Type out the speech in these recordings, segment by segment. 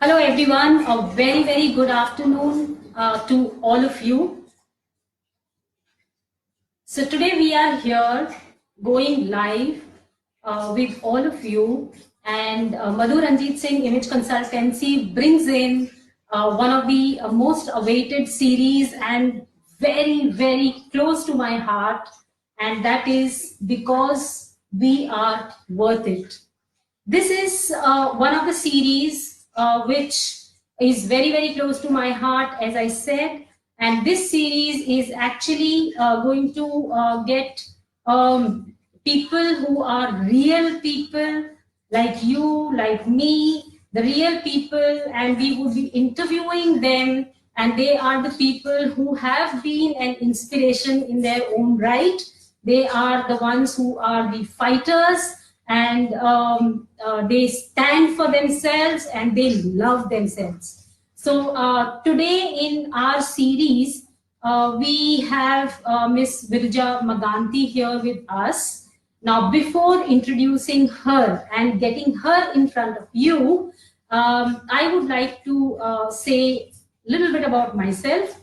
Hello everyone, a very good afternoon to all of you. So today we are here going live with all of you, and Madhu Ranjeet Singh Image Consultancy brings in one of the most awaited series and very close to my heart, and that is Because We Are Worth It. This is one of the series which is very close to my heart, as I said. And this series is actually going to get people who are real people, like you, like me, the real people, and we would be interviewing them. And they are the people who have been an inspiration in their own right. They are the ones who are the fighters, and they stand for themselves and they love themselves. So today in our series, we have Miss Viraja Maganti here with us. Now, before introducing her and getting her in front of you, I would like to say a little bit about myself.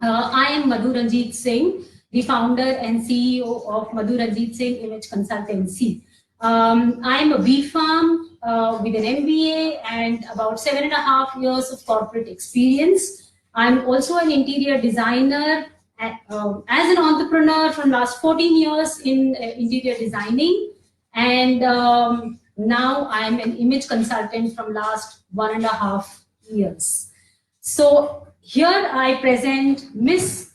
I am Madhu Ranjeet Singh, the founder and CEO of Madhu Ranjeet Singh Image Consultancy. I am a B.Pharm with an MBA and about 7.5 years of corporate experience. I'm also an interior designer as an entrepreneur from last 14 years in interior designing, and now I'm an image consultant from last 1.5 years. So here I present Miss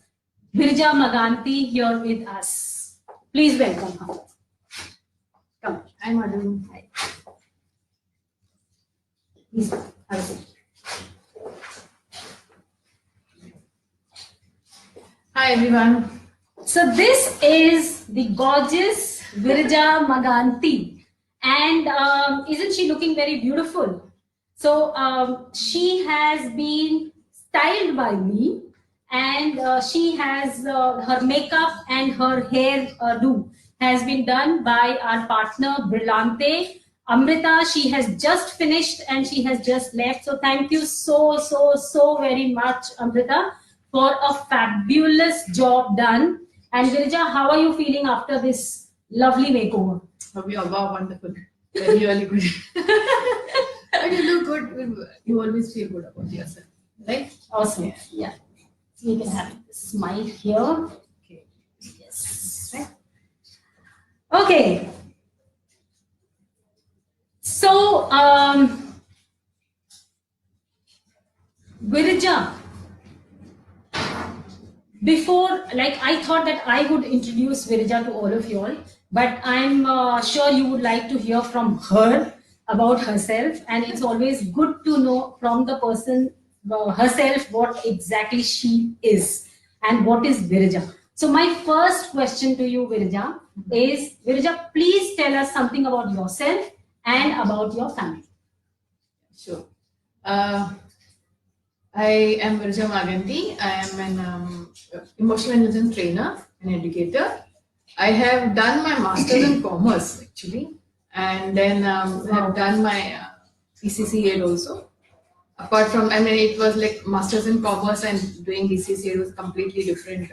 Viraja Maganti here with us. Please welcome her. Come. Hi, Madhu. Hi. Please have a seat. Hi, everyone. So this is the gorgeous Viraja Maganti, and isn't she looking very beautiful? So she has been styled by me, and she has her makeup and her hair do has been done by our partner Brillante. Amrita, she has just finished and she has just left. So thank you so very much, Amrita, for a fabulous job done. And Viraja, how are you feeling after this lovely makeover? Wow, wonderful. Really good. But you look good. You always feel good about yourself, right? Awesome. Yeah. So you can have a smile here. Okay. Yes. Okay. So, Viraja, before, I thought that I would introduce Viraja to all of you all, but I'm sure you would like to hear from her about herself, and it's always good to know from the person herself what exactly she is and what is Viraja. So my first question to you, Viraja, is, Viraja, please tell us something about yourself and about your family. Sure. I am Viraja Maganti. I am an emotional intelligence trainer and educator. I have done my master's in commerce, actually, and then have done my ECCA also. Apart from, it was like master's in commerce, and doing ECCA was completely different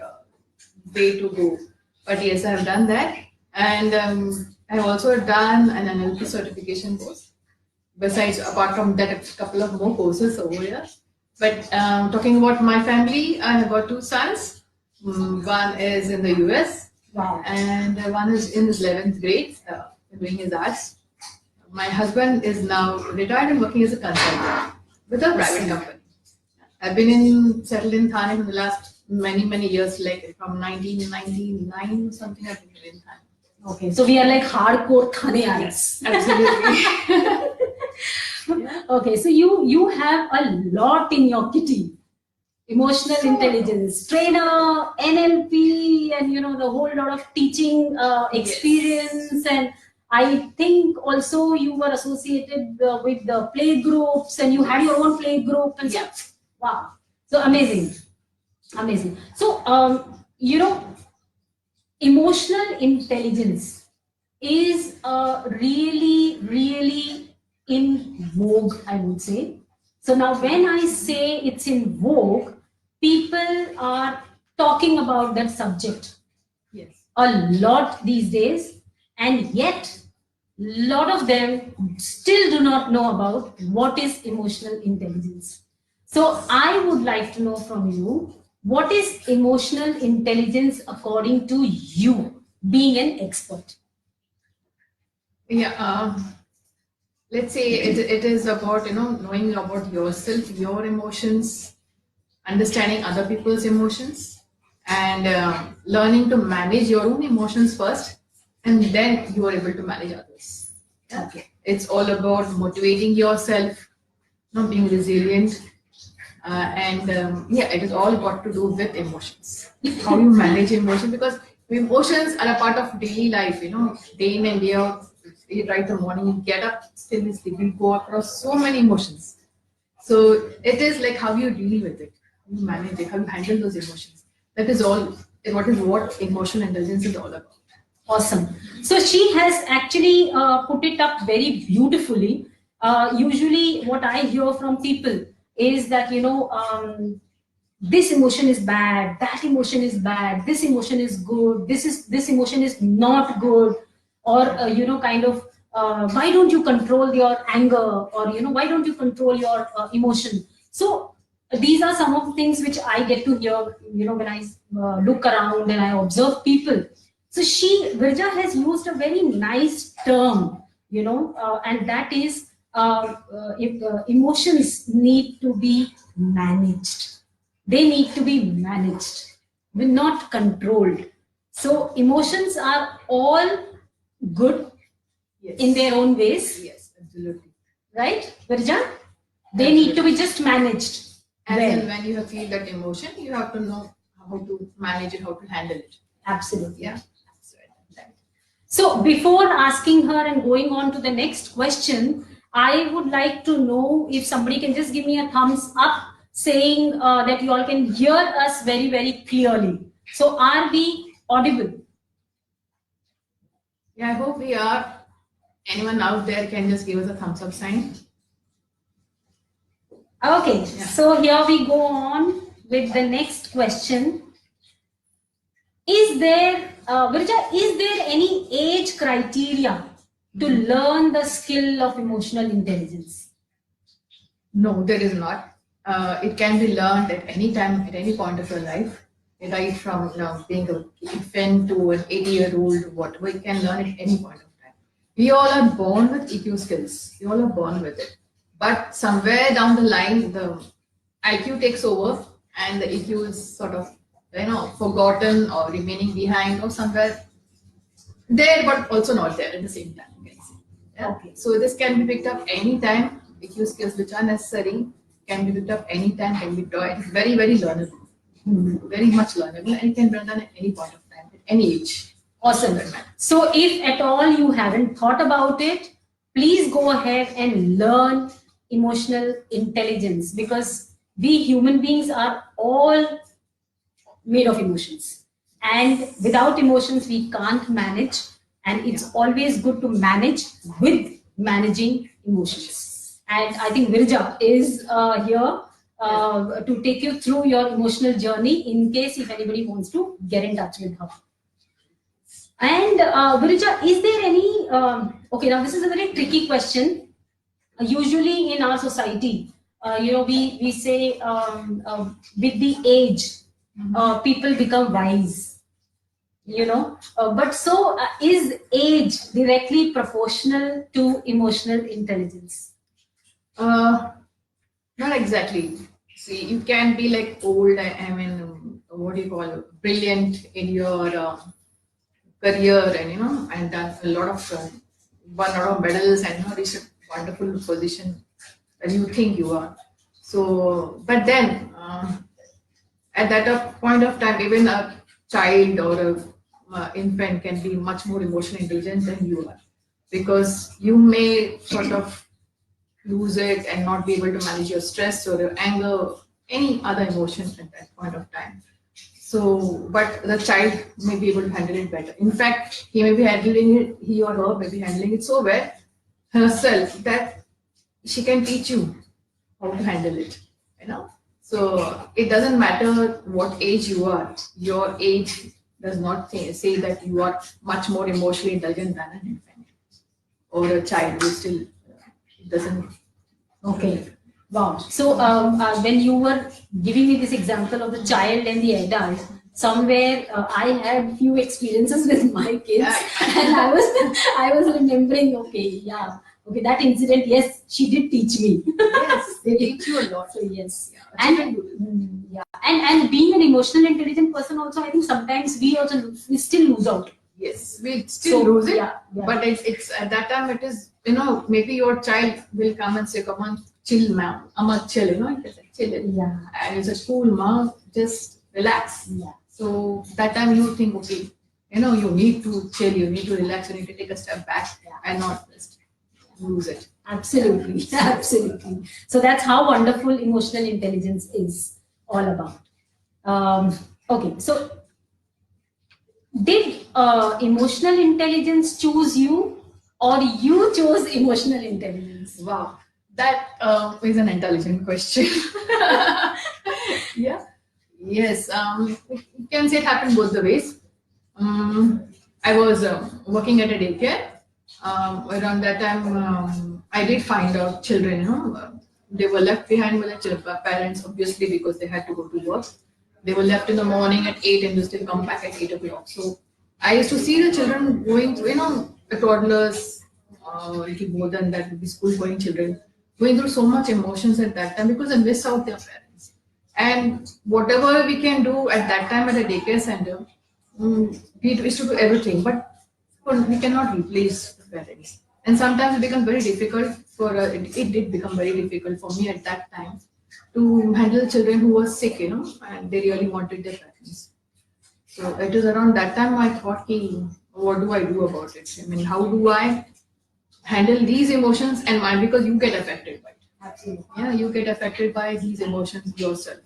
way to go. But yes, I have done that, and I have also done an NLP certification course. Besides, apart from that, a couple of more courses over here. But talking about my family, I have got 2 sons. One is in the US, Wow. and one is in his 11th grade, doing his arts. My husband is now retired and working as a consultant with a private company. I've been settled in Thane for the last many years, like from 1999 or something. I've been in Thane. Okay, so we are like hardcore Thaneans. Absolutely. Yeah. Okay, so you have a lot in your kitty. Emotional intelligence, trainer, NLP, and the whole lot of teaching experience. Yes. And I think also you were associated with the play groups, and you had your own play group. And yeah. So, wow, so amazing. So emotional intelligence is really in vogue, I would say. So now when I say it's in vogue, people are talking about that subject Yes. a lot these days, and yet a lot of them still do not know about what is emotional intelligence. So I would like to know from you, what is emotional intelligence according to you, being an expert? Yeah. Let's say it is about knowing about yourself, your emotions, understanding other people's emotions, and learning to manage your own emotions first, and then you are able to manage others. Yeah. Okay. It's all about motivating yourself, being resilient, and yeah, it is all got to do with emotions. How you manage emotion, because emotions are a part of daily life. Day in and day out. You right the morning, you get up, still you sleep, you go across so many emotions. So it is like how you deal with it, how you manage it, how you handle those emotions. That is all. What emotional intelligence is all about. Awesome. So she has actually put it up very beautifully. Usually, what I hear from people is that, this emotion is bad, that emotion is bad, this emotion is good, this emotion is not good, or kind of, why don't you control your anger, or why don't you control your emotion? So these are some of the things which I get to hear, when I look around and I observe people. So Virja has used a very nice term, and that is, if emotions need to be managed. They need to be managed, not controlled. So emotions are all good Yes. in their own ways, Yes, absolutely. right, Virja? They need to be just managed. As well. and when you feel that emotion, you have to know how to manage it, how to handle it. Absolutely. Yeah. So before asking her and going on to the next question, I would like to know if somebody can just give me a thumbs up saying that you all can hear us very, very clearly. So are we audible? Yeah, I hope we are. Anyone out there can just give us a thumbs up sign. Okay, Yeah. so here we go on with the next question. Is there, Virja, is there any age criteria to learn the skill of emotional intelligence? No, there is not. It can be learned at any time, at any point of your life, right from being a infant to an 80-year-old, whatever, you can learn at any point of time. We all are born with EQ skills. We all are born with it. But somewhere down the line, the IQ takes over and the EQ is sort of, forgotten or remaining behind or somewhere there, but also not there at the same time. You can say. Yeah? Okay. So this can be picked up anytime. EQ skills which are necessary can be picked up anytime, can be taught. It's very, very learnable. Very much learnable, and it can be done at any point of time, at any age. Awesome. So if at all you haven't thought about it, please go ahead and learn emotional intelligence, because we human beings are all made of emotions. And without emotions, we can't manage. And it's always good to manage with managing emotions. And I think Virja is here to take you through your emotional journey in case if anybody wants to get in touch with her. And Virja, is there any, okay, now this is a very tricky question. Usually in our society, we say with the age, people become wise, but so is age directly proportional to emotional intelligence? Not exactly. See, you can be like old, I mean, what do you call it, brilliant in your career, and and done a lot of won a lot of medals and reached a wonderful position where you think you are. So, but then at that point of time, even a child or a infant can be much more emotionally intelligent than you are, because you may sort of lose it and not be able to manage your stress or your anger, any other emotion at that point of time. So, but the child may be able to handle it better. In fact, he may be handling it, he or her may be handling it so well herself that she can teach you how to handle it, you know. So it doesn't matter what age you are. Your age does not say that you are much more emotionally intelligent than an infant or a child who still it doesn't. Okay. Wow. So when you were giving me this example of the child and the adult, somewhere I had few experiences with my kids, and I was remembering. Okay, yeah. Okay, that incident. Yes, she did teach me. Yes, they teach you a lot. So yes, Yeah, and yeah, and being an emotional intelligent person also, I think sometimes we still lose out. Yes, we still lose it. Yeah, yeah. But it's at that time it is, you know, maybe your child will come and say, come on, chill, ma'am. Amma, chill, you know, you can say, chill. Yeah. And you say, cool, ma'am, just relax. Yeah. So that time you think, okay, you know, you need to chill, you need to relax, you need to take a step back and not just lose it. Absolutely, absolutely. So that's how wonderful emotional intelligence is all about. Okay, so did emotional intelligence choose you, or you chose emotional intelligence? Wow, that is an intelligent question. Yeah. Yes. You can say it happened both the ways. I was working at a daycare. Around that time, I did find out children, you know, they were left behind by their parents, obviously, because they had to go to work. They were left in the morning at 8 and they still come back at 8 o'clock. So I used to see the children going through, you know, the toddlers, little more than that, would be school going children, going through so much emotions at that time because they miss out their parents. And whatever we can do at that time at a daycare center, we used to do everything, but we cannot replace the parents. And sometimes it becomes very difficult for it did become very difficult for me at that time to handle children who were sick, you know, and they really wanted their parents. So it was around that time I thought, what do I do about it? I mean, how do I handle these emotions and mine, because you get affected by it. Absolutely. Yeah, you get affected by these emotions yourself.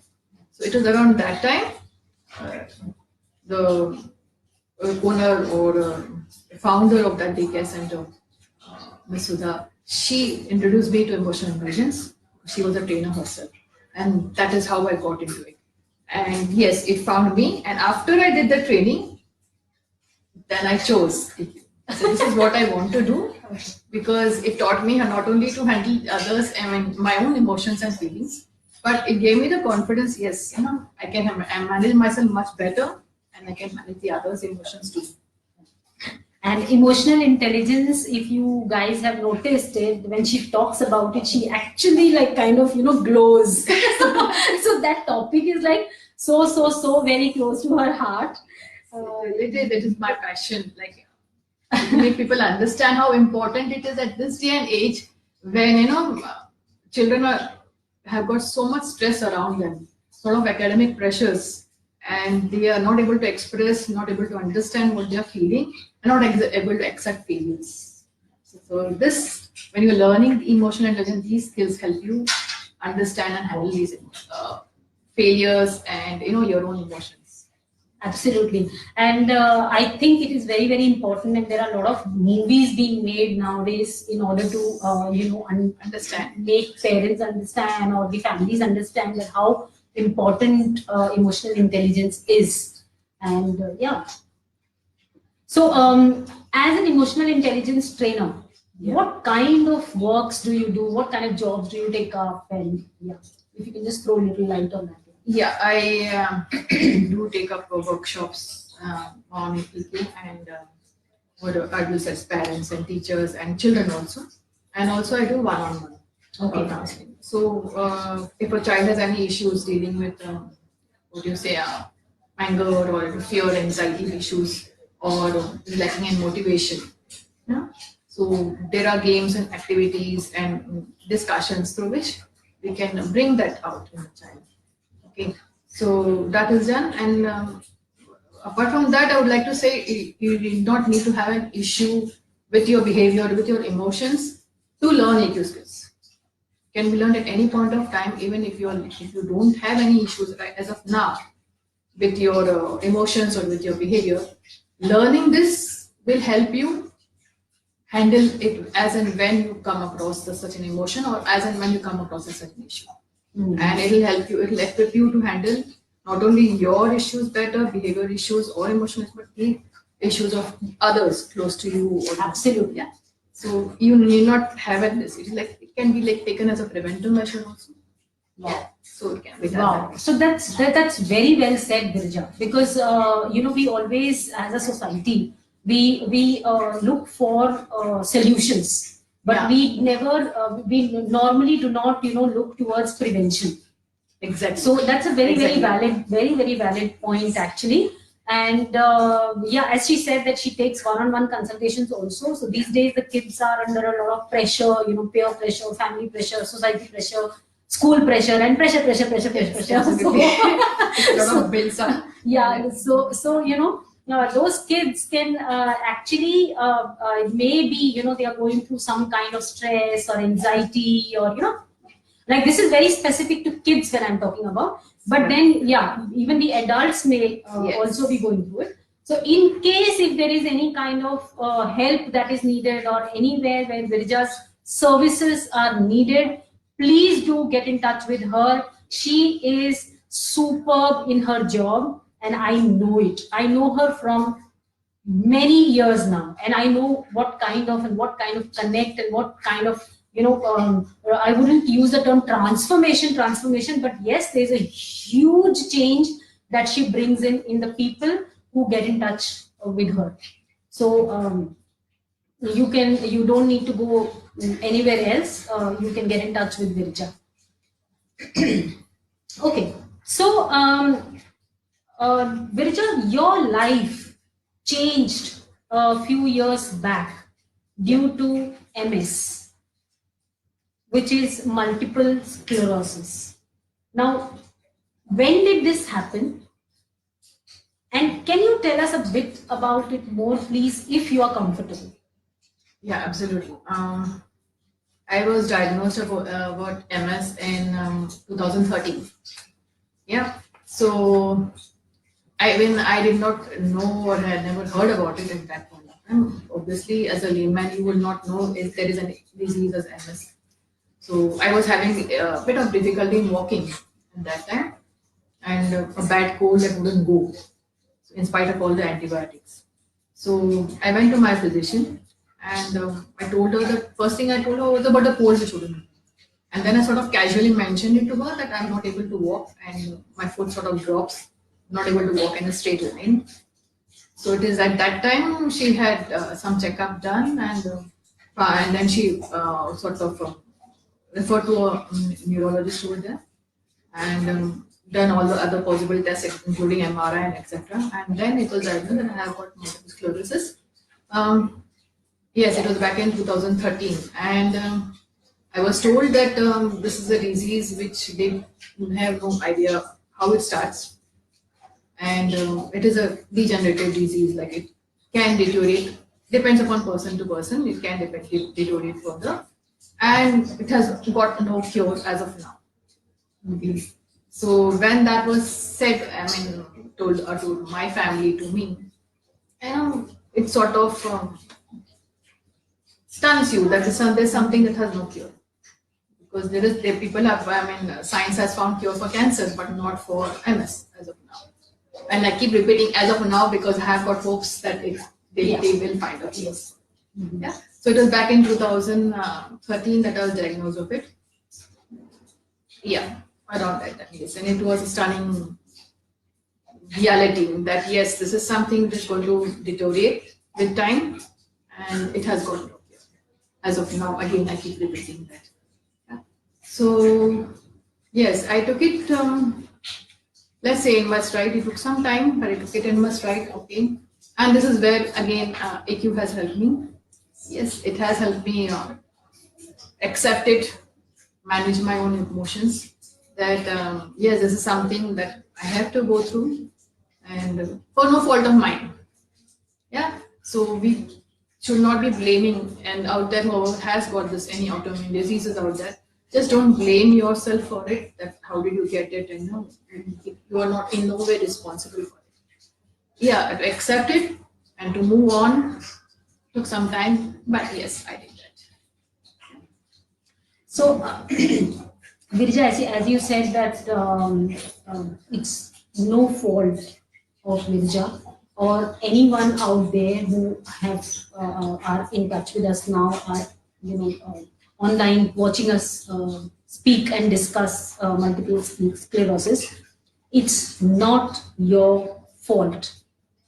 So it was around that time the owner or founder of that daycare center, Ms. Sudha, she introduced me to emotional intelligence. She was a trainer herself, and that is how I got into it. And yes, it found me. And after I did the training, then I chose. So this is what I want to do, because it taught me not only to handle others, I mean my own emotions and feelings, but it gave me the confidence. Yes, you know, I can manage myself much better, and I can manage the others' emotions too. And emotional intelligence, if you guys have noticed it, when she talks about it, she actually like kind of, you know, glows. So that topic is like so very close to her heart. It is my passion. Like to make people understand how important it is at this day and age, when, you know, children have got so much stress around them, sort of academic pressures, and they are not able to express, not able to understand what they are feeling, and not able to accept feelings. So this, when you're learning emotional intelligence, these skills help you understand and handle these failures and, you know, your own emotions. Absolutely. And I think it is very, very important. And there are a lot of movies being made nowadays in order to, you know, Understand. make parents understand, or the families understand that how important emotional intelligence is. And yeah. So as an emotional intelligence trainer, what kind of works do you do? What kind of jobs do you take up? And yeah, if you can just throw a little light on that. Yeah, I do take up workshops on people and what adults as parents and teachers and children also. And also I do one-on-one counseling. So if a child has any issues dealing with, what do you say, anger or fear, anxiety issues, or lacking in motivation. Yeah? So there are games and activities and discussions through which we can bring that out in the child. Okay, so that is done. And apart from that, I would like to say you do not need to have an issue with your behavior, with your emotions to learn EQ skills. Can be learned at any point of time, even if you don't have any issues right as of now with your emotions or with your behavior. Learning this will help you handle it as and when you come across such an emotion, or as and when you come across such an issue. And it'll help you, it'll equip you to handle not only your issues better, behavior issues or emotional, but the issues of others close to you. Or Absolutely. Yeah. So you need not have it this. It's like it can be like taken as a preventive measure also. Wow. So it can be done. Wow. So that's very well said, Viraja. Because we always, as a society, we look for solutions, but Yeah. we never we normally do not look towards prevention. Exactly. So that's a very Exactly. very valid point actually. And yeah, as she said that she takes one-on-one consultations also. So these days the kids are under a lot of pressure, peer pressure, family pressure, society pressure, school pressure, and pressure. Yes, absolutely. It's a lot of bills up. Yeah, so those kids can actually maybe they are going through some kind of stress or anxiety, or like this is very specific to kids when I'm talking about. But then yeah, even the adults may Yes. also be going through it. So in case if there is any kind of help that is needed, or anywhere where Viraja's services are needed, please do get in touch with her. She is superb in her job, and I know it. I know her from many years now, and I know what kind of connect, and what kind of I wouldn't use the term transformation, but yes, there's a huge change that she brings in the people who get in touch with her. So you don't need to go anywhere else. You can get in touch with Virja. Okay, so Virja, your life changed a few years back due to MS, which is multiple sclerosis. Now, when did this happen? And can you tell us a bit about it more, please, if you are comfortable? Yeah, absolutely. I was diagnosed about MS in 2013. Yeah. So I did not know, or had never heard about it at that point of time. Obviously, as a layman, you will not know if there is a disease as MS. So I was having a bit of difficulty in walking at that time, and a bad cold that wouldn't go, in spite of all the antibiotics. So I went to my physician, and I told her, the first thing I told her was about the cold which wouldn't go. And then I sort of casually mentioned it to her that I'm not able to walk, and my foot sort of drops, not able to walk in a straight line. So it is at that time she had some checkup done, and then she sort of referred to a neurologist over there, and done all the other possible tests, including MRI and etc. And then it was diagnosed that I have got multiple sclerosis. Yes, it was back in 2013, and I was told that this is a disease which they have no idea how it starts, and it is a degenerative disease. Like it can deteriorate, depends upon person to person. It can deteriorate further, and it has got no cure as of now. Okay. So when that was said, I mean, told my family to me, it sort of stuns you that there's something that has no cure. Because people have, I mean, science has found cure for cancer, but not for MS as of now. And I keep repeating as of now because I have got hopes that they will find a cure. Yes. Yeah. So it was back in 2013 that I was diagnosed with it. Yeah, around that time, yes. And it was a stunning reality that yes, this is something that is going to deteriorate with time, and it has got no cure. As of now, again, I keep repeating that. Yeah. So yes, I took it. Let's say in my stride. It took some time, but I took it in my stride. Okay, and this is where again AQ has helped me. Yes, it has helped me accept it, manage my own emotions. That yes, this is something that I have to go through, and for no fault of mine. Yeah, so we should not be blaming. And out there, whoever has got this any autoimmune diseases out there, just don't blame yourself for it. That how did you get it, and no, you are not in no way responsible for it. Yeah, to accept it and to move on Took some time, but yes, I did that. So, Virja, as you said that it's no fault of Virja or anyone out there who have are in touch with us now, are online watching us speak and discuss multiple sclerosis. It's not your fault.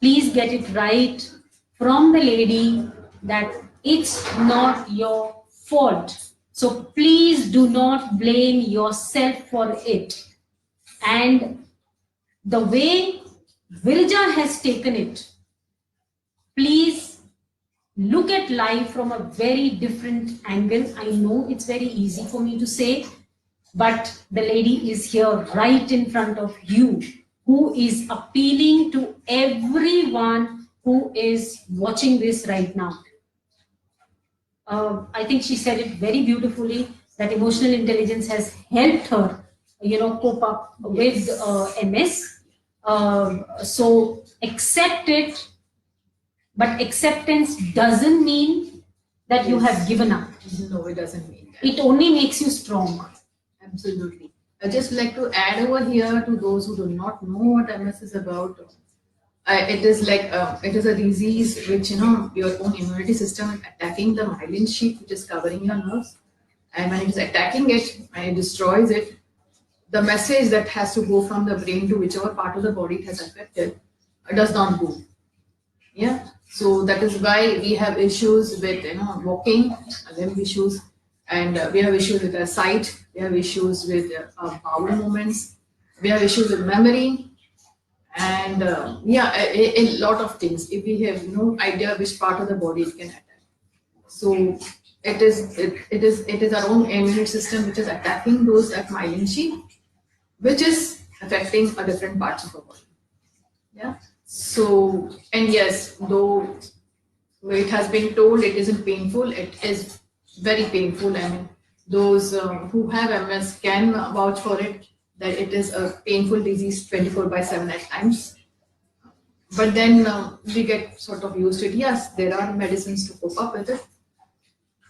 Please get it right from the lady that it's not your fault. So please do not blame yourself for it. And the way Virja has taken it, please look at life from a very different angle. I know it's very easy for me to say, but the lady is here right in front of you, who is appealing to everyone who is watching this right now. I think she said it very beautifully that emotional intelligence has helped her, cope up with MS. So accept it, but acceptance doesn't mean that you have given up. No, it doesn't mean that. It only makes you strong. Absolutely. I just like to add over here to those who do not know what MS is about. It is like it is a disease which your own immunity system is attacking the myelin sheath which is covering your nerves, and when it is attacking it and it destroys it, the message that has to go from the brain to whichever part of the body it has affected does not go. Yeah. So that is why we have issues with walking, limb issues, and we have issues with our sight. We have issues with bowel movements. We have issues with memory, and a lot of things. If we have no idea which part of the body it can attack, so it is our own immune system which is attacking those at myelin sheath, which is affecting a different parts of our body. Yeah. So, and yes, though it has been told it isn't painful, it is very painful. I mean, those who have MS can vouch for it, that it is a painful disease 24/7 at times. But then we get sort of used to it. Yes, there are medicines to cope up with it,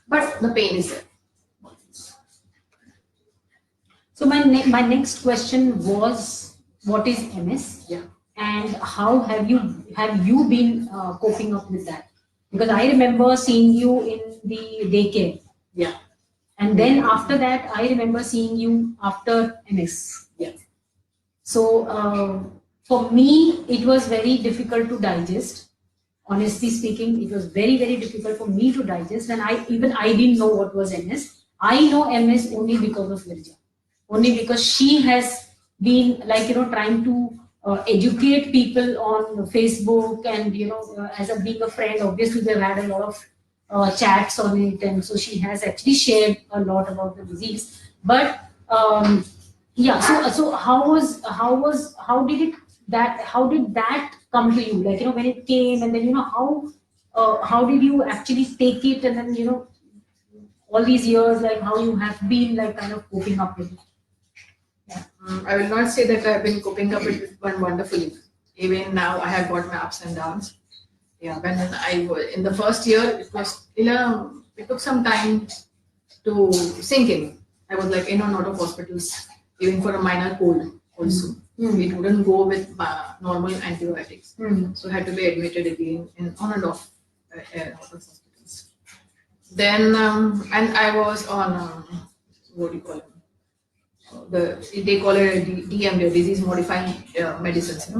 but the pain is there. So my next question was, what is MS? Yeah. And how have you been coping up with that? Because I remember seeing you in the daycare. Yeah. And then after that, I remember seeing you after MS. Yeah. So for me, it was very difficult to digest. Honestly speaking, it was very, very difficult for me to digest. And I didn't know what was MS. I know MS only because of Virja. Only because she has been trying to educate people on Facebook, and being a friend, obviously they've had a lot of chats on it, and so she has actually shared a lot about the disease. But so how did that come to you? When it came, and then how did you actually take it, and then all these years, how you have been kind of coping up with it? I will not say that I have been coping up with it wonderfully. Even now, I have got my ups and downs. Yeah, when I was in the first year, it took some time to sink in. I was in and out of hospitals, even for a minor cold also. It wouldn't go with normal antibiotics. So I had to be admitted again on and off hospitals. Then, and I was on, what do you call it? They call it DMD, disease modifying medicines,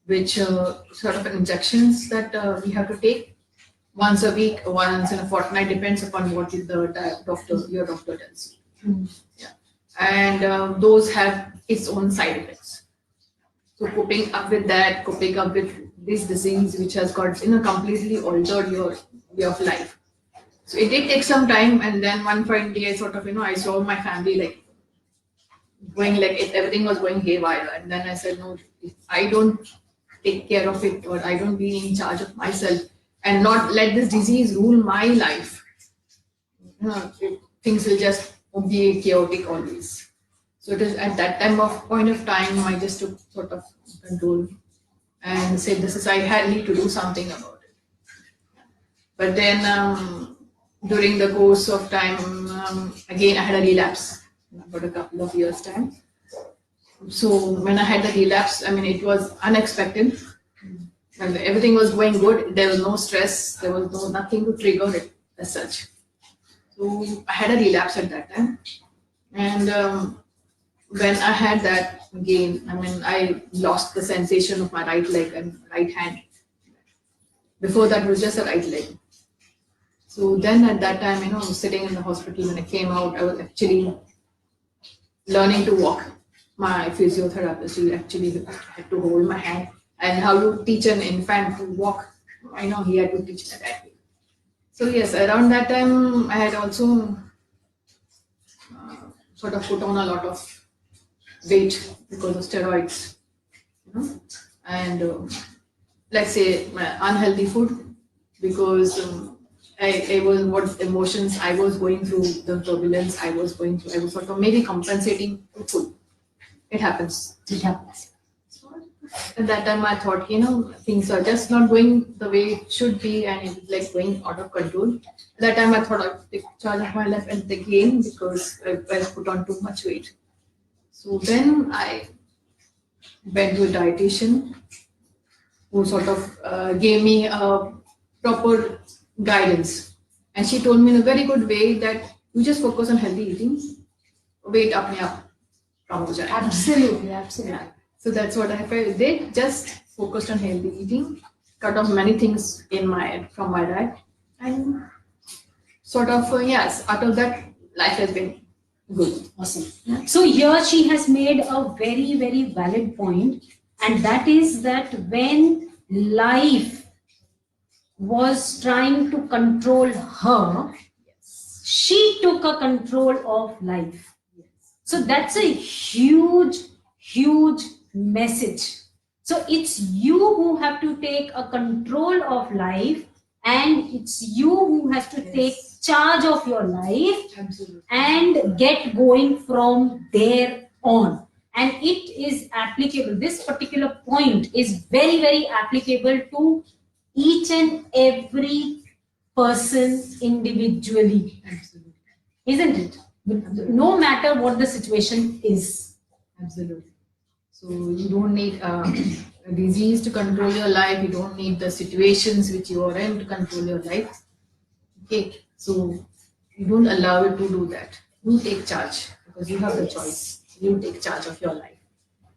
which sort of injections that we have to take once a week, once in a fortnight, depends upon what your doctor tells you. Yeah. And those have its own side effects. So coping up with that, coping up with this disease, which has got completely altered your way of life. So it did take some time, and then one fine day, I saw my family going everything was going haywire, and then I said, no, if I don't take care of it, or I don't be in charge of myself and not let this disease rule my life, things will just be chaotic always. So it is at that point of time I just took sort of control and said, I need to do something about it. But then during the course of time, again I had a relapse about a couple of years time. So when I had the relapse, I mean, it was unexpected. And everything was going good. There was no stress. There was nothing to trigger it as such. So I had a relapse at that time. And when I had that again, I mean, I lost the sensation of my right leg and right hand. Before that, it was just a right leg. So then at that time, I was sitting in the hospital. When I came out, I was actually learning to walk. My physiotherapist, he actually had to hold my hand, and how to teach an infant to walk. I know he had to teach that. So yes, around that time, I had also sort of put on a lot of weight because of steroids, and let's say unhealthy food, because I was what emotions I was going through, the turbulence I was going through. I was sort of maybe compensating with food. It happens. It happens. At that time, I thought, things are just not going the way it should be, and it's like going out of control. At that time, I thought I'd take charge of my life and again, because I put on too much weight. So then I went to a dietitian who sort of gave me a proper guidance, and she told me in a very good way that you just focus on healthy eating, weight apne aap kam ho jayega. Absolutely, absolutely. Yeah. So that's what I did. Just focused on healthy eating, cut off many things from my diet, and sort of yes, out of that, life has been good. Awesome. So here she has made a very, very valid point, and that is that when life was trying to control her, she took a control of life. So that's a huge, huge message. So it's you who have to take a control of life, and it's you who has to take charge of your life. Absolutely. And get going from there on. And it is applicable. This particular point is very, very applicable to each and every person individually. Absolutely. Isn't it? No matter what the situation is. Absolutely. So you don't need a disease to control your life. You don't need the situations which you are in to control your life. Okay. So you don't allow it to do that. You take charge, because you have the choice. You take charge of your life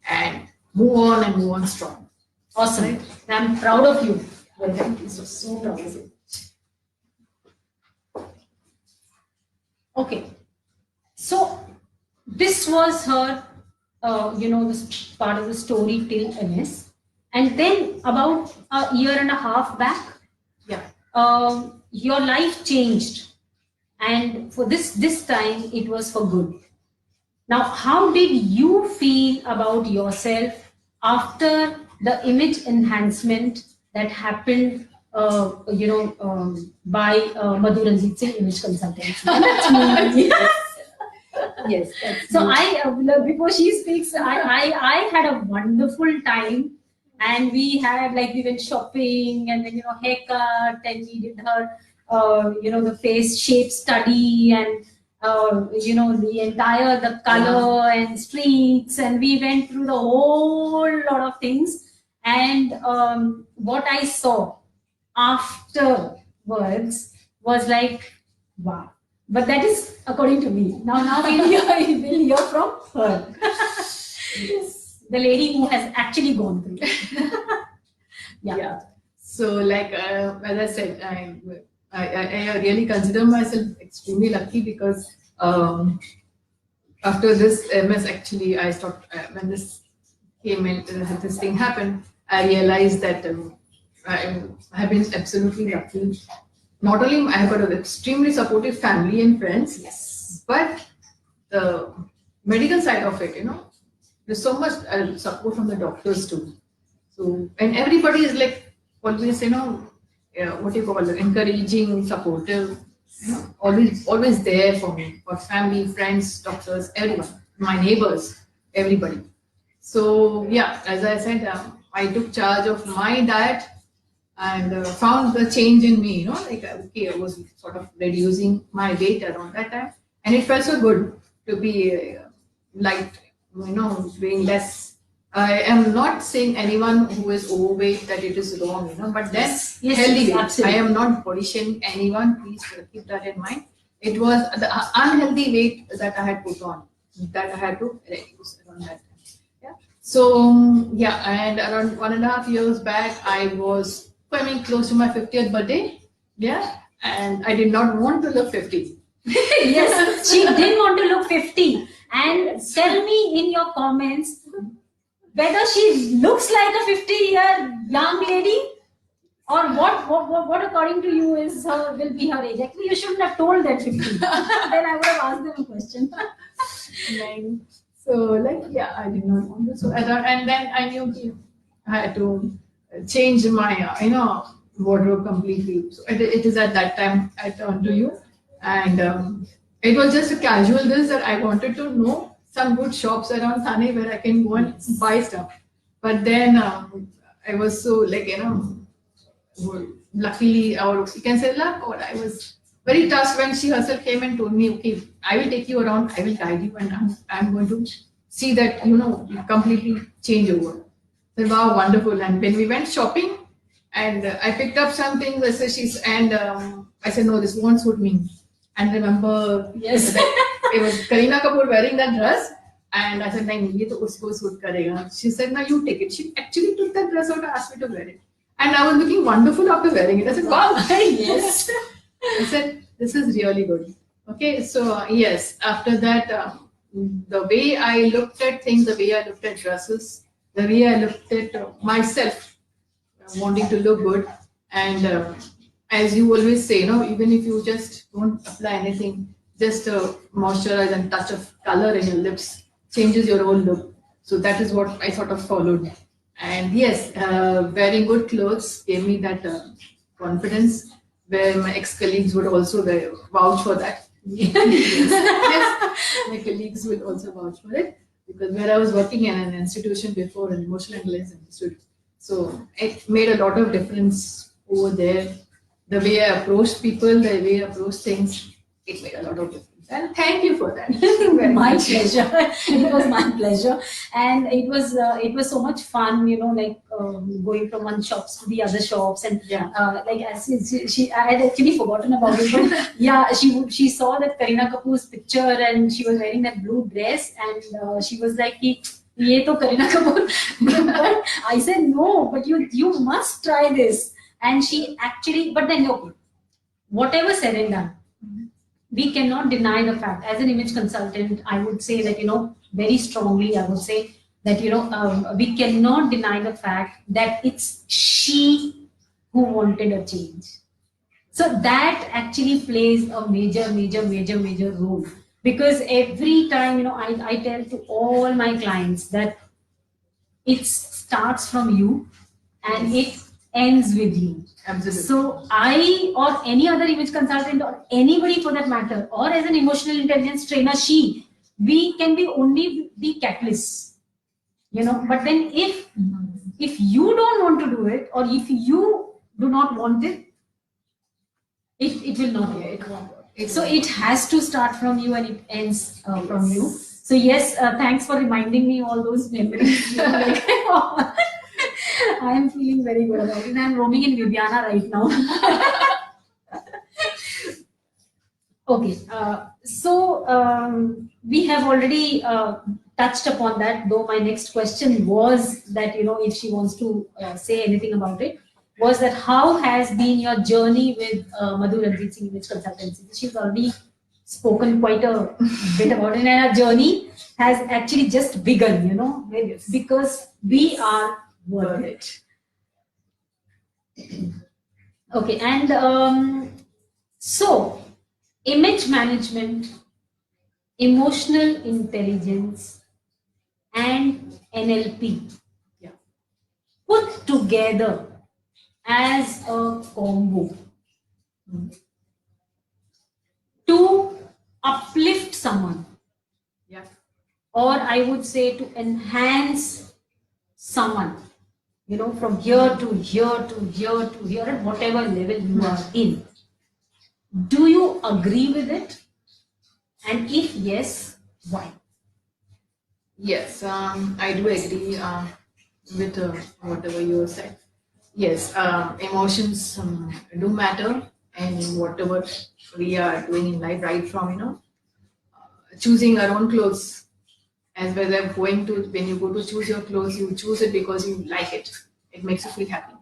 and move on strong. Awesome. Right? I'm proud of you. Well, thank you. So proud of you. Okay. So this was her, this part of the story till MS. And then about a year and a half back, your life changed. And for this time, it was for good. Now, how did you feel about yourself after the image enhancement that happened, by Madhu Ranjeet Singh, Image Consultancy? That's me. Yes. So before she speaks, I had a wonderful time, and we went shopping, and then haircut, and we did her the face shape study, and the color and streaks, and we went through the whole lot of things. And what I saw afterwards was like, wow. But that is according to me. Now we'll hear from her. The lady who has actually gone through. Yeah. So as I said, I really consider myself extremely lucky, because after this MS, actually, I stopped. When this came in, this thing happened, I realized that I have been absolutely lucky. Not only I have got an extremely supportive family and friends, but the medical side of it, there's so much support from the doctors too. So, and everybody is like always, what do you call it, encouraging, supportive, always there for me, for family, friends, doctors, everyone, my neighbors, everybody. So yeah, as I said, I took charge of my diet. and found the change in me. Like okay, I was sort of reducing my weight around that time, and it felt so good to be light. Doing less. I am not saying anyone who is overweight that it is wrong, but then Yes, healthy yes, weight. I absolutely. am not body shaming anyone. Please keep that in mind. It was the unhealthy weight that I had put on, that I had to reduce around that time. Yeah. So yeah, and around 1.5 years back, I was coming close to my 50th birthday. Yeah, and I did not want to look 50. Yes, she didn't want to look 50. And tell me in your comments whether she looks like a 50-year young lady, or what according to you is her will be her age. Actually, you shouldn't have told that 50. Then I would have asked them a question. Like, so like yeah, I did not want to. So and then I knew I had to change my wardrobe completely. So it is at that time I turned to you, and it was just a casual this that I wanted to know some good shops around Thane where I can go and buy stuff. But then I was so like luckily, or you can say luck, or I was very touched when she herself came and told me, okay, I will take you around, I will guide you, and I'm going to see that, you completely change over. So, wow, wonderful. And when we went shopping, and I picked up some things, I said, no, this won't suit me. And remember, Yes. that it was Kareena Kapoor wearing that dress. And I said, nahin, ye to usko suit karega. She said, no, you take it. She actually took that dress out and asked me to wear it. And I was looking wonderful after wearing it. I said, wow, Yes. I said, this is really good. Okay, so yes, after that, the way I looked at things, the way I looked at dresses, the way I looked at myself, wanting to look good. And as you always say, even if you just don't apply anything, just moisturize and touch of color in your lips changes your whole look. So that is what I sort of followed. And yes, wearing good clothes gave me that confidence, where my ex-colleagues would also vouch for that. Yes, my colleagues will also vouch for it, because where I was working in an institution before, an emotional intelligence institute, so it made a lot of difference over there. The way I approached people, the way I approached things, it made a lot of difference. And thank you for that. Very My much. pleasure. It was my pleasure, and it was so much fun. Like going from one shops to the other shops, and Yeah. like as she I had actually forgotten about it, but yeah, she saw that Kareena Kapoor's picture, and she was wearing that blue dress, and she was like, "Ye to Kareena Kapoor," but I said no, but you must try this, and she actually, but then okay, whatever said and done, we cannot deny the fact. As an image consultant, I would say that, very strongly, I would say that, we cannot deny the fact that it's she who wanted a change. So that actually plays a major role, because every time, I tell to all my clients that it starts from you and it ends with you. Absolutely. So I, or any other image consultant, or anybody for that matter, or as an emotional intelligence trainer, we can be only the catalysts, But then if you don't want to do it, or if you do not want it, it will not work. It won't work. So it has to start from you and it ends from you. So yes, thanks for reminding me all those memories. I am feeling very good about it. I'm roaming in Ljubljana right now. Okay, so we have already touched upon that. Though my next question was that, if she wants to say anything about it, was that how has been your journey with Madhu Ranjeet Singh Image Consultancy? She's already spoken quite a bit about it, and our journey has actually just begun, because we are worth it. Okay, and so image management, emotional intelligence, and NLP, Yeah. put together as a combo to uplift someone, Yeah. or I would say to enhance someone, from here to here to here to here, at whatever level you are in. Do you agree with it? And if yes, why? Yes, I do agree with whatever you said. Yes, emotions do matter, and whatever we are doing in life, right from choosing our own clothes, as well as going to when you go to choose your clothes, you choose it because you like it. It makes you feel happy.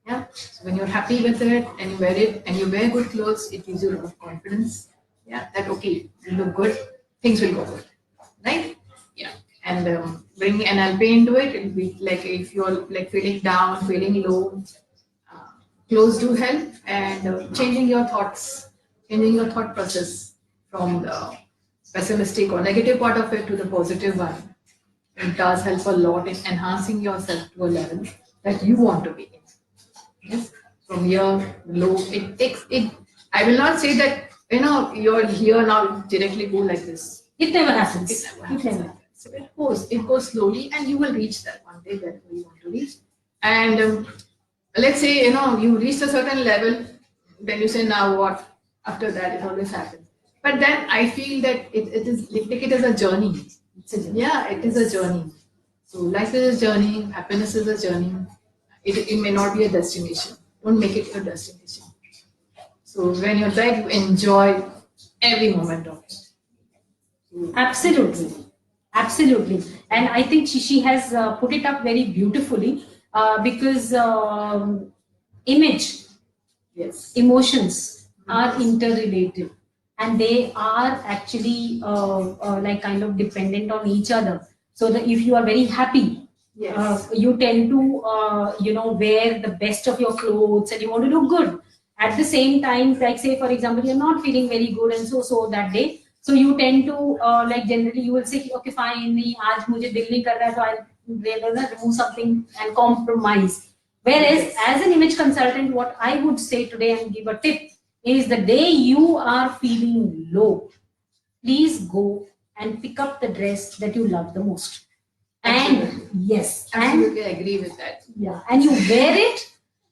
Yeah. So when you're happy with it and you wear it and you wear good clothes, it gives you a lot of confidence. Yeah. That okay, you look good, things will go good. Right? Yeah. And bring NLP into it, it'll be like if you're like feeling down, feeling low, uh, clothes do help and changing your thoughts, changing your thought process from the pessimistic or negative part of it to the positive one. It does help a lot in enhancing yourself to a level that you want to be in. Yes, from here low, it takes it. I will not say that you're here now directly go like this. It never happens. It never happens. So it goes slowly, and you will reach that one day that you want to reach. And let's say you reach a certain level, then you say now what? After that, it always happens. But then I feel that it is like it is a journey. Yeah, it is a journey. So life is a journey, happiness is a journey. It may not be a destination. Don't make it your destination. So when you're there, you enjoy every moment of it. Absolutely. Absolutely. And I think she has put it up very beautifully because image, Yes. emotions are interrelated and they are actually like kind of dependent on each other. So that if you are very happy, Yes. you tend to wear the best of your clothes and you want to look good. At the same time, like say for example, you're not feeling very good and so that day, so you tend to like generally you will say okay fine, nahi, aaj mujhe dil nahi kar raha hai, so I'll remove something and compromise. Whereas Yes. as an image consultant, what I would say today and give a tip is the day you are feeling low, please go and pick up the dress that you love the most. And Absolutely. yes, Absolutely, I agree with that. yeah, and you wear it,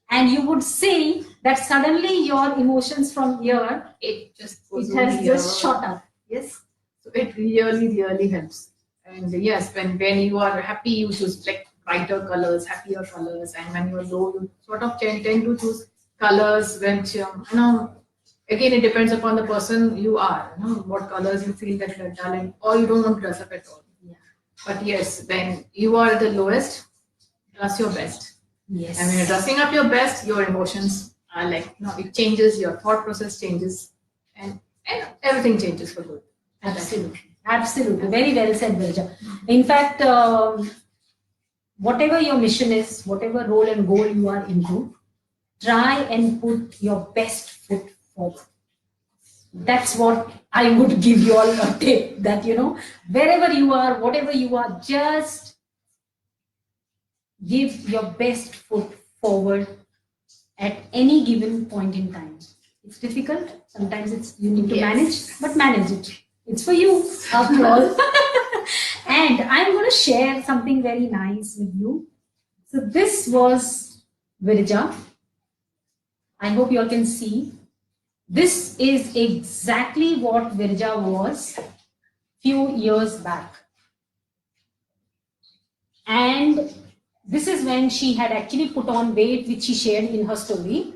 and you would see that suddenly your emotions from here, It just goes it has over just here. shot up. Yes. So it really helps. And yes, when you are happy, you choose like brighter colors, happier colors, and when you are low, you sort of tend to choose colors which again it depends upon the person you are. What colors you feel that you're dull and or you don't want to dress up at all. Yeah. But yes, when you are the lowest, dress your best. Yes. And when you're dressing up your best, your emotions are like, it changes, your thought process changes, and everything changes for good. Absolutely. Absolutely. Very well said, Viraja. In fact, whatever your mission is, whatever role and goal you are into, try and put your best foot forward. That's what I would give you all a tip that, wherever you are, whatever you are, just give your best foot forward at any given point in time. It's difficult. Sometimes it's you need to Yes. manage, but manage it. It's for you after all. And I'm going to share something very nice with you. So this was Virja. I hope you all can see. This is exactly what Virja was few years back. And this is when she had actually put on weight, which she shared in her story.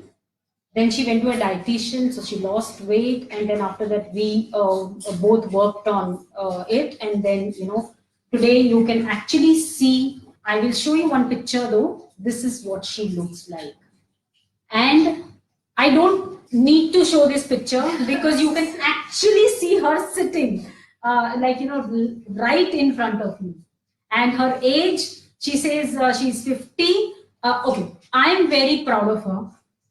Then she went to a dietitian, so she lost weight, and then after that we both worked on it. And then today you can actually see. I will show you one picture though. This is what she looks like, and I don't need to show this picture because you can actually see her sitting, right in front of you, and her age. She says she's 50. Okay, I'm very proud of her.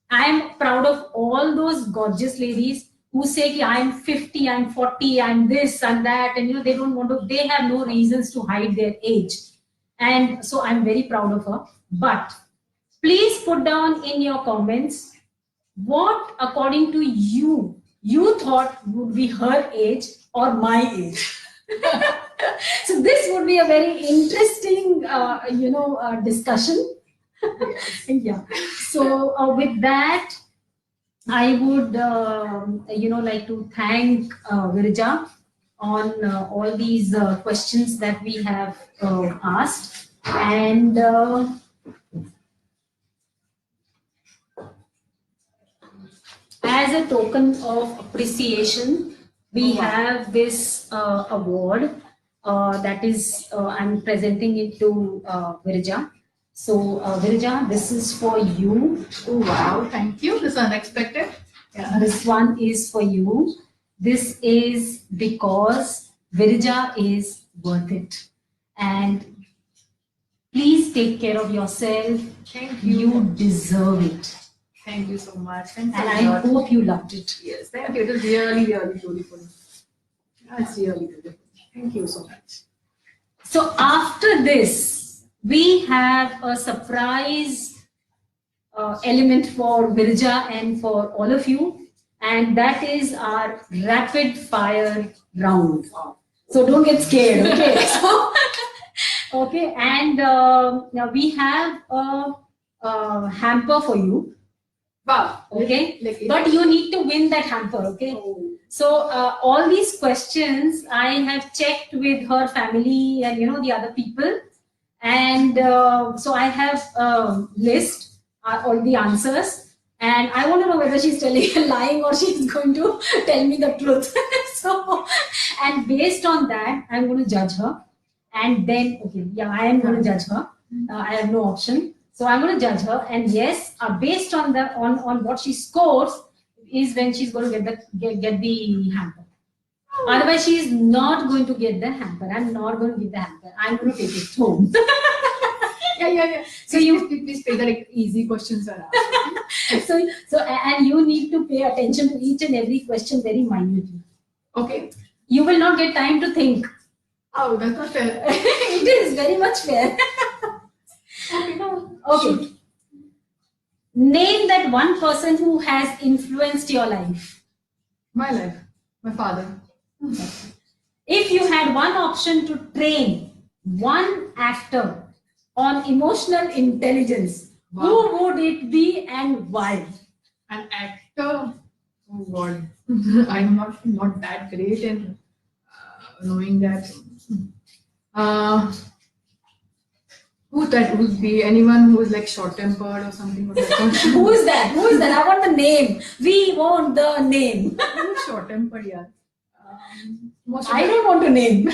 I'm proud of all those gorgeous ladies who say ki I'm 50, I'm 40, I'm this and that, and they don't want to, they have no reasons to hide their age. And so I'm very proud of her. But please put down in your comments what, according to you, you thought would be her age or my age. So this would be a very interesting, discussion. Yeah. So with that, I would like to thank Viraja on all these questions that we have asked, and as a token of appreciation, we have this award that is I'm presenting it to Viraja. So Viraja, this is for you. Oh wow, thank you. This is unexpected. Yeah. This one is for you. This is because Viraja is worth it. And please take care of yourself. Thank You deserve it. Thank you so much. Thanks And a I lot. hope you loved it. Yes, thank you. It was really, really beautiful. That's really beautiful. Thank you so much. So after this, we have a surprise element for Virja and for all of you, and that is our rapid fire round. So don't get scared, okay? Okay, and now we have a hamper for you. Wow. Okay, but you need to win that hamper, okay? So all these questions I have checked with her family and the other people, and so I have a list all the answers, and I want to know whether she's lying or she's going to tell me the truth. So, and based on that, I'm going to judge her, and then I am going to judge her. I have no option. So I'm going to judge her, and yes, based on the on what she scores, is when she's going to get the hamper. Otherwise, she is not going to get the hamper. I'm not going to give the hamper. I'm going to take it home. Yeah. So please pay the easy questions are asked. so and you need to pay attention to each and every question very minutely. Okay. You will not get time to think. Oh, that's not fair. It is very much fair. Okay. Name that one person who has influenced your life. My life. My father. If you had one option to train one actor on emotional intelligence, who would it be and why? An actor? Oh God. I'm not that great in knowing that. Who that would be? Anyone who is like short-tempered or something like that? Who is that? Who is that? I want the name. We want the name. Who's short-tempered, yeah? I don't want to name.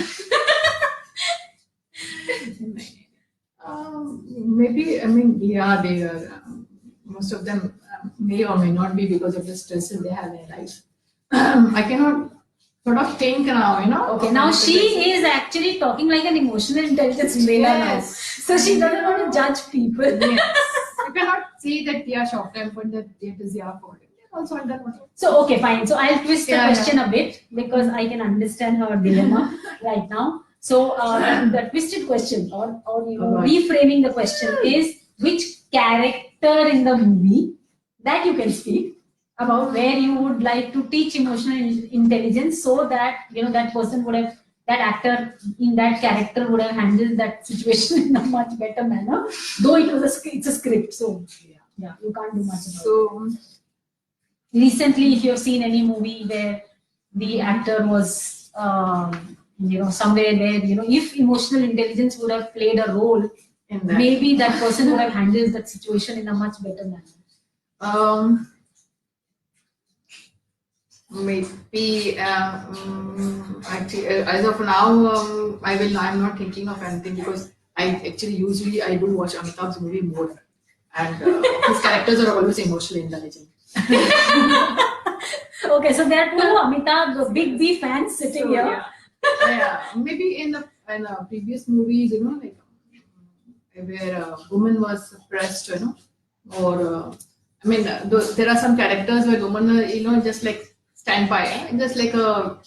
Maybe, yeah, they are. Most of them may or may not be because of the stress that they have in their life. I cannot sort of think now, Okay, now she is actually talking like an emotional intelligence trainer now. So she doesn't want to judge people. Yes. You cannot say that they are short-tempered, that it is your fault. Also under So, okay, fine. So I'll twist the question a bit because I can understand her dilemma right now. So the twisted question or reframing the question is which character in the movie that you can speak about where you would like to teach emotional intelligence so that that person would have, that actor in that character would have handled that situation in a much better manner, though it's a script, so yeah, you can't do much about it. Recently, if you have seen any movie where the actor was somewhere there, if emotional intelligence would have played a role in that, maybe that person would have handled that situation in a much better manner. Maybe actually, as of now, I'm not thinking of anything because I do watch Amitabh's movie more, and his characters are always emotionally intelligent. Okay, so there are two Amitabh big B fans sitting here. Yeah, maybe in the previous movies, like where a woman was suppressed, or there are some characters where women are, just like stand by, just like a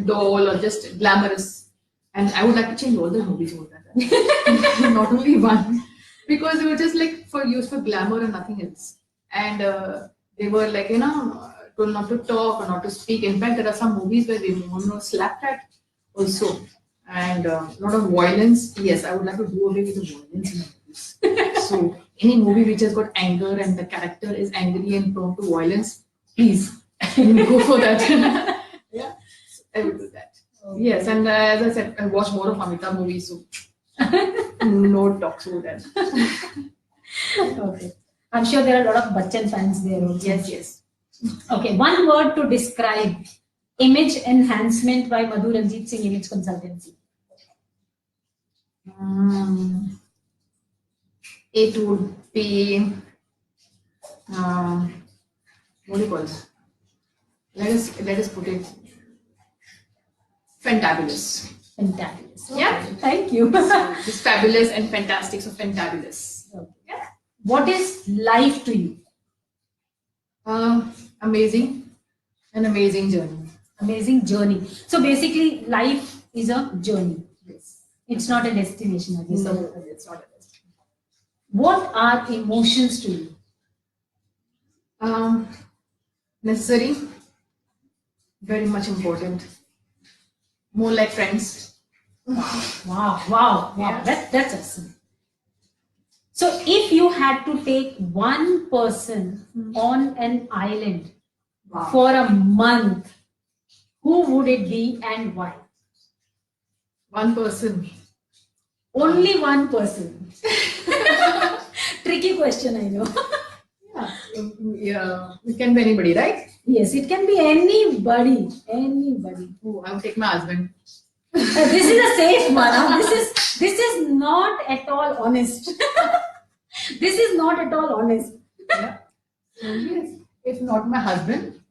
doll or just glamorous. And I would like to change all the movies more than that. Not only one. Because they were just like used for glamour and nothing else. And they were like, told not to talk or not to speak. In fact, there are some movies where women were slapped at also. And a lot of violence. Yes, I would like to do away with the violence in movies. So any movie which has got anger and the character is angry and prone to violence, please go for that. Yeah, I will do that. Yes, and as I said, I watch more of Amitabh movies, so no talks about that. Okay. I'm sure there are a lot of Bachchan fans there also. Yes, yes. Okay, one word to describe Image Enhancement by Madhu Ranjeet Singh Image Consultancy. It would be what do you call it? Let us put it fantabulous. Fantabulous. Okay. Yeah. Thank you. It's fabulous and fantastic, so fantabulous. Okay. Yeah. What is life to you? Amazing, an amazing journey. Amazing journey. So basically, life is a journey. Yes. It's not a destination, I guess. No, it's not a best. What are emotions to you? Necessary, very much important. More like friends. Wow. Yeah. That's awesome. So if you had to take one person on an island for a month, who would it be and why? One person. Only one person. Tricky question, I know. Yeah, it can be anybody, right? Yes, it can be anybody. Oh, I will take my husband. This is a safe one. Huh? This is not at all honest. This is not at all honest. Yeah. So yes, if not my husband.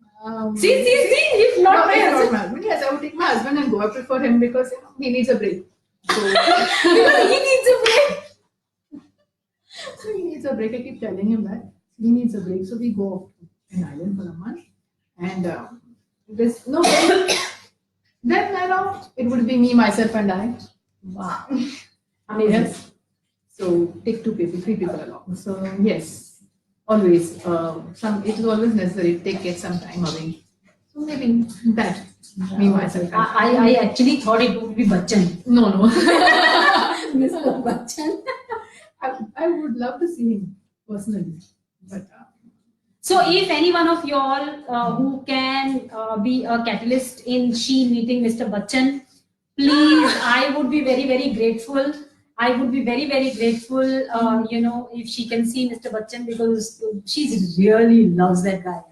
See, if not my husband. Yes, I would take my husband and go. I prefer him because he needs a break. So, Because he needs a break. So he needs a break. I keep telling him that he needs a break. So we go to an island for a month, and there's no. Then it would be me, myself, and I. Wow, amazing. Yes. So take 2 people, 3 people along. So yes, always. It is always necessary to get some time away. So maybe that. Me, myself. And I actually thought it would be Bachchan. No. Mr. Bachchan. I would love to see him personally, but. So if any one of you all who can be a catalyst in she meeting Mr. Bachchan, please, I would be very, very grateful. I would be very, very grateful, if she can see Mr. Bachchan, because she really loves that guy.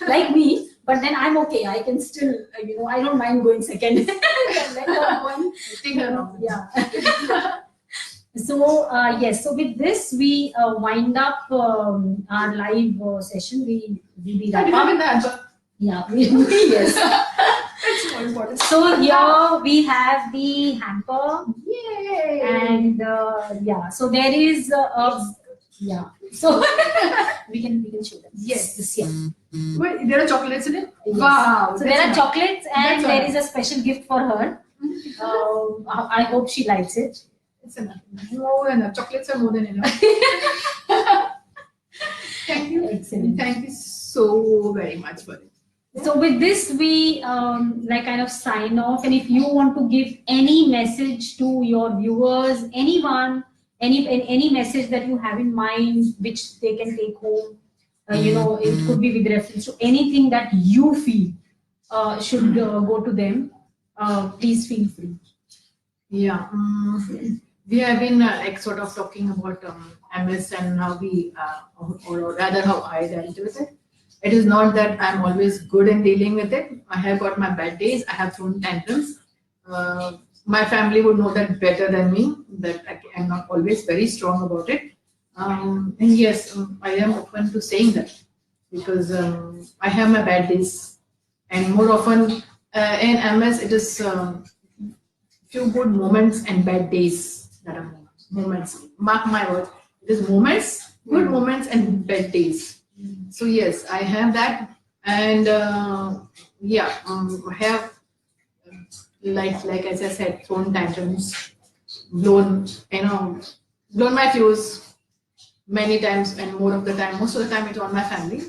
Like me, but then I'm okay. I can still, I don't mind going second. Let her go and, yeah. So, yes, so with this, we wind up our live session. We wrap up. Yeah, yes. That's more important. So here we have the hamper. Yay! And so there is so we can show them. Yes. This here. Wait, there are chocolates in it? Yes. Wow. So there are chocolates, and That's there enough. is a special gift for her. I hope she likes it. It's enough. More than enough. Chocolates are more than enough. Thank you. Excellent. Thank you so very much for it. So with this, we kind of sign off. And if you want to give any message to your viewers, anyone, any message that you have in mind, which they can take home, it could be with reference to anything that you feel should go to them. Please feel free. Yeah. We have been sort of talking about MS and how we, or rather how I dealt with it. It is not that I'm always good in dealing with it. I have got my bad days. I have thrown tantrums. My family would know that better than me, that I'm not always very strong about it. And yes, I am open to saying that because I have my bad days. And more often in MS, it is few good moments and bad days that are moments. Mark my word. It is moments, good moments and bad days. So yes, I have that, and I have like as I said, thrown tantrums, blown my fuse many times, and most of the time it's on my family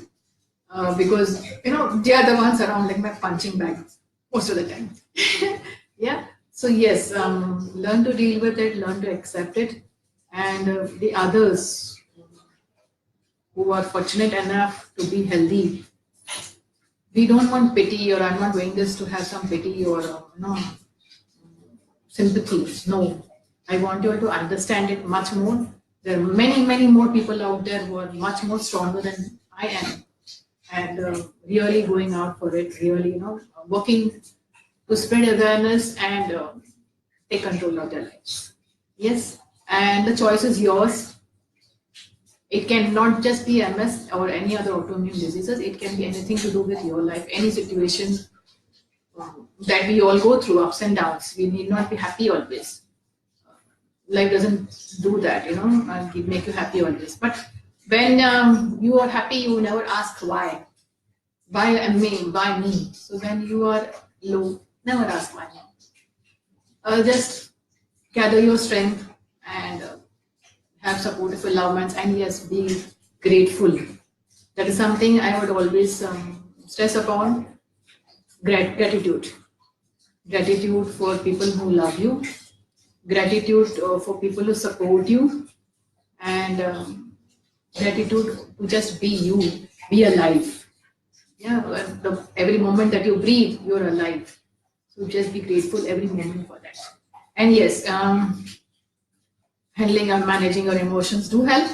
because they are the ones around like my punching bag most of the time. Yeah. So yes, learn to deal with it, learn to accept it, and the others. who are fortunate enough to be healthy, we don't want pity, or I'm not doing this to have some pity or sympathy. No, I want you to understand it much more. There are many, many more people out there who are much more stronger than I am, and really going out for it, really, working to spread awareness and take control of their lives. Yes, and the choice is yours. It cannot just be MS or any other autoimmune diseases. It can be anything to do with your life, any situation that we all go through, ups and downs. We need not be happy always. Life doesn't do that, and make you happy always. But when you are happy, you never ask why. Why me? Why me? So when you are low, never ask why me. Just gather your strength and have supportive lovements, and yes, be grateful. That is something I would always stress upon. Gratitude. Gratitude for people who love you. Gratitude for people who support you. And gratitude to just be you, be alive. Yeah, every moment that you breathe, you're alive. So just be grateful every moment for that. And yes, handling and managing your emotions do help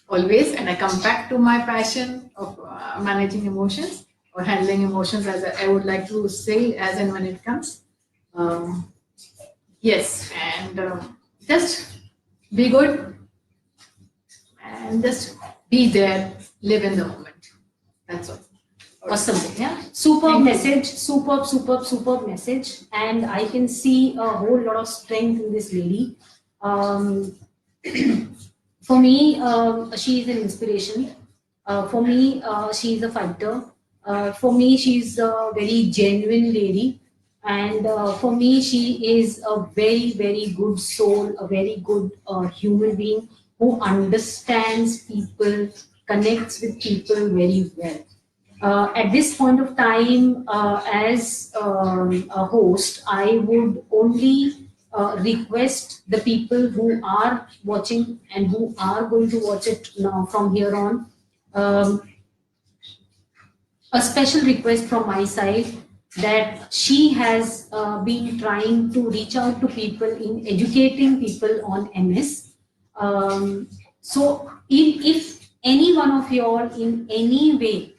always. And I come back to my passion of managing emotions or handling emotions, as I would like to say, as and when it comes. Yes, and just be good and just be there, live in the moment. That's all. Awesome. Yeah. Superb message. Superb message. And I can see a whole lot of strength in this lady. For me, she is an inspiration. For me, she is a fighter. For me, she's a very genuine lady. And for me, she is a very, very good soul, a very good human being who understands people, connects with people very well. At this point of time, as a host, I would only request the people who are watching and who are going to watch it now from here on, a special request from my side that she has been trying to reach out to people in educating people on MS. So if any one of you all in any way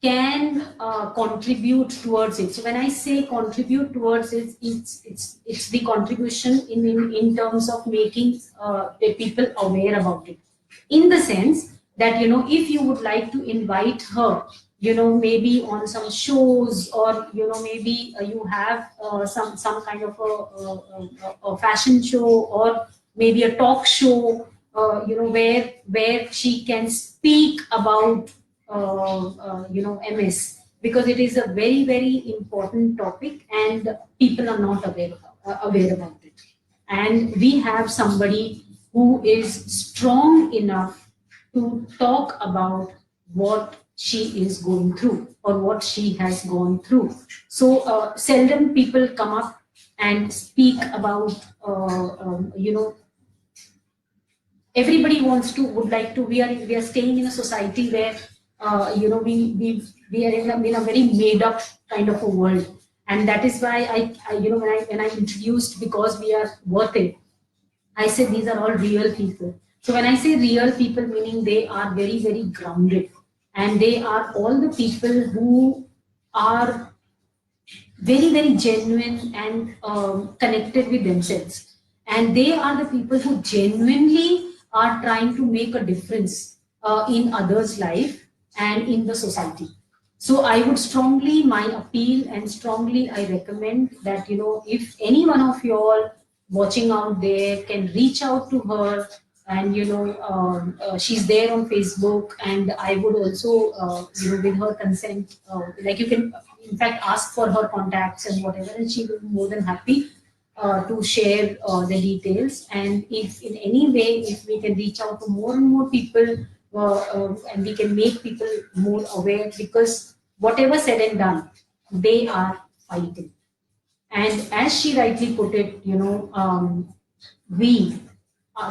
can contribute towards it. So when I say contribute towards it, it's the contribution in terms of making the people aware about it. In the sense that, if you would like to invite her, maybe on some shows, or, maybe you have some kind of a fashion show, or maybe a talk show, where she can speak about MS, because it is a very, very important topic and people are not aware about it. And we have somebody who is strong enough to talk about what she is going through or what she has gone through. So seldom people come up and speak about, everybody would like to. We are staying in a society where we are in a very made up kind of a world, and that is why I when I introduced, because we are worth it, I said these are all real people. So when I say real people, meaning they are very, very grounded, and they are all the people who are very, very genuine and connected with themselves, and they are the people who genuinely are trying to make a difference in others' life and in the society. So I would strongly, my appeal and strongly I recommend that, if any one of you all watching out there can reach out to her, and she's there on Facebook, and I would also with her consent, like, you can in fact ask for her contacts and whatever, and she will be more than happy to share the details. And if in any way, if we can reach out to more and more people, and we can make people more aware, because whatever said and done, they are fighting. And as she rightly put it, we,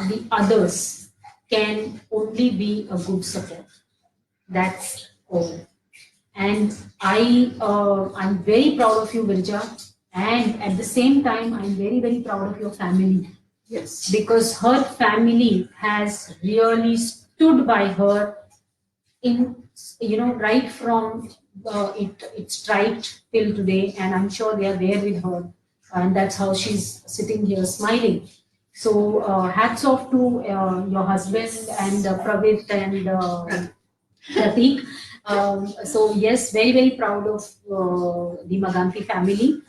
the others, can only be a good support. That's all. And I'm very proud of you, Viraja. And at the same time, I'm very, very proud of your family. Yes. Because her family has really stood by her in, right from its striped till today, and I'm sure they are there with her, and that's how she's sitting here smiling. So hats off to your husband and Pravit and Pratik. So yes, very, very proud of the Maganti family.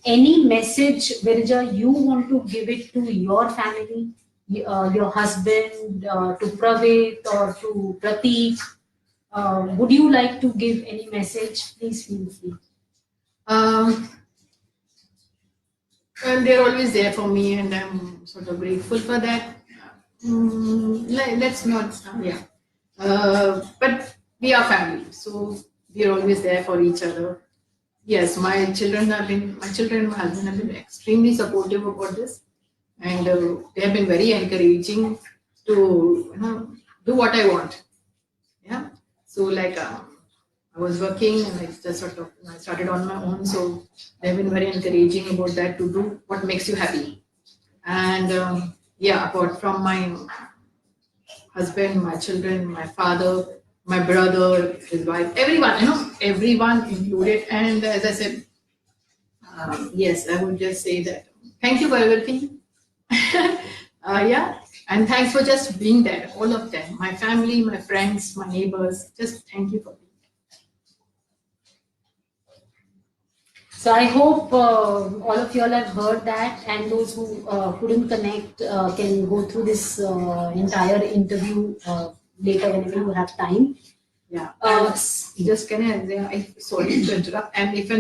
Any message, Virja, you want to give it to your family, your husband, to Pravit or to Pratik? Would you like to give any message? Please feel free. And they're always there for me, and I'm sort of grateful for that. Let's not, yeah. But we are family, so we're always there for each other. Yes, my children and my husband have been extremely supportive about this, and they have been very encouraging to do what I want. Yeah, so like I was working and I just sort of I started on my own, so they've been very encouraging about that, to do what makes you happy. And yeah, apart from my husband, my children, my father, my brother, his wife, everyone, everyone included. And as I said, yes, I would just say that thank you for everything. Yeah, and thanks for just being there, all of them, my family, my friends, my neighbors. Just thank you for being there. So I hope all of you all have heard that, and those who couldn't connect can go through this entire interview later whenever you have time. Yeah. Just can I sorry to interrupt. And if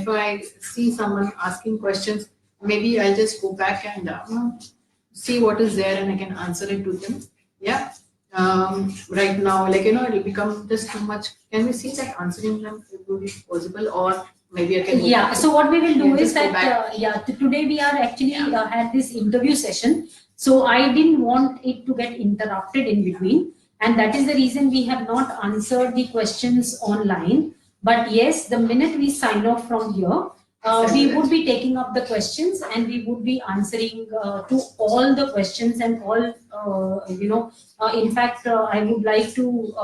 I see someone asking questions, maybe I'll just go back and see what is there, and I can answer it to them. Yeah. Right now, it'll become just too much. Can we see that answering them will be possible, or maybe I can? Yeah. So what we will do is that today we are actually had this interview session. So I didn't want it to get interrupted in between. And that is the reason we have not answered the questions online. But yes, the minute we sign off from here, we would be taking up the questions, and we would be answering to all the questions and all, in fact, I would like to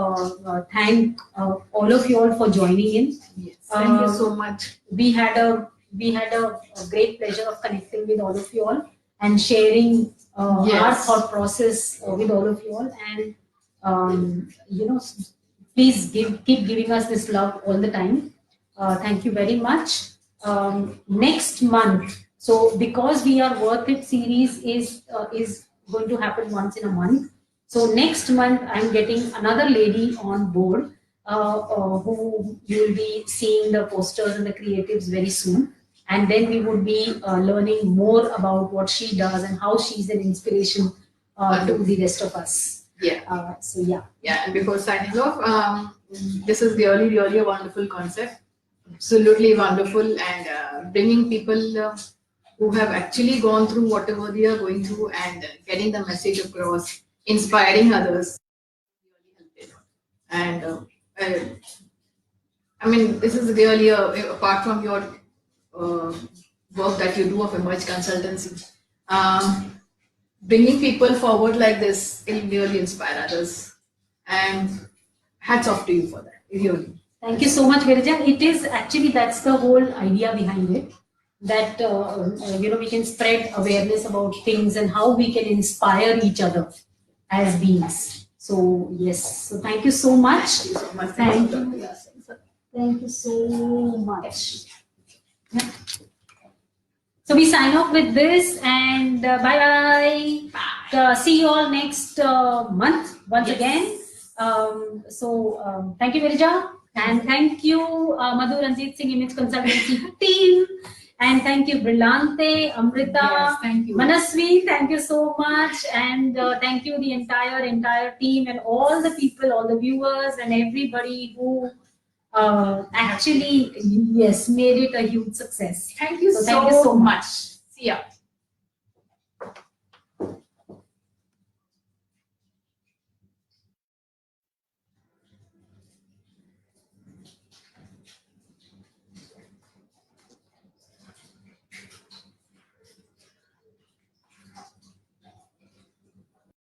thank all of you all for joining in. Yes, thank you so much. We had a great pleasure of connecting with all of you all and sharing our thought process with all of you all. And please keep giving us this love all the time. Thank you very much. Next month, so because We Are Worth It series is going to happen once in a month. So next month I'm getting another lady on board who you will be seeing the posters and the creatives very soon. And then we would be learning more about what she does and how she's an inspiration to the rest of us. Yeah. So yeah. Yeah, and before signing off, this is really a wonderful concept. Absolutely wonderful, and bringing people who have actually gone through whatever they are going through, and getting the message across, inspiring others. And I mean, this is really apart from your work that you do of Image Consultancy, bringing people forward like this will really inspire others. And hats off to you for that, really. Thank you so much, Viraja. It is actually, that's the whole idea behind it, that we can spread awareness about things and how we can inspire each other as beings. So yes, so thank you so much. Thank you so much. Thank you. Thank you so much. Yeah. So we sign off with this, and bye bye. See you all next month once again. Thank you, Viraja. And thank you, Madhu, Ranjeet, Singh, Image Consultancy team. And thank you, Brillante, Amrita, yes, thank you. Manasvi, thank you so much. And thank you, the entire team, and all the people, all the viewers, and everybody who actually, yes, made it a huge success. Thank you so much. See ya.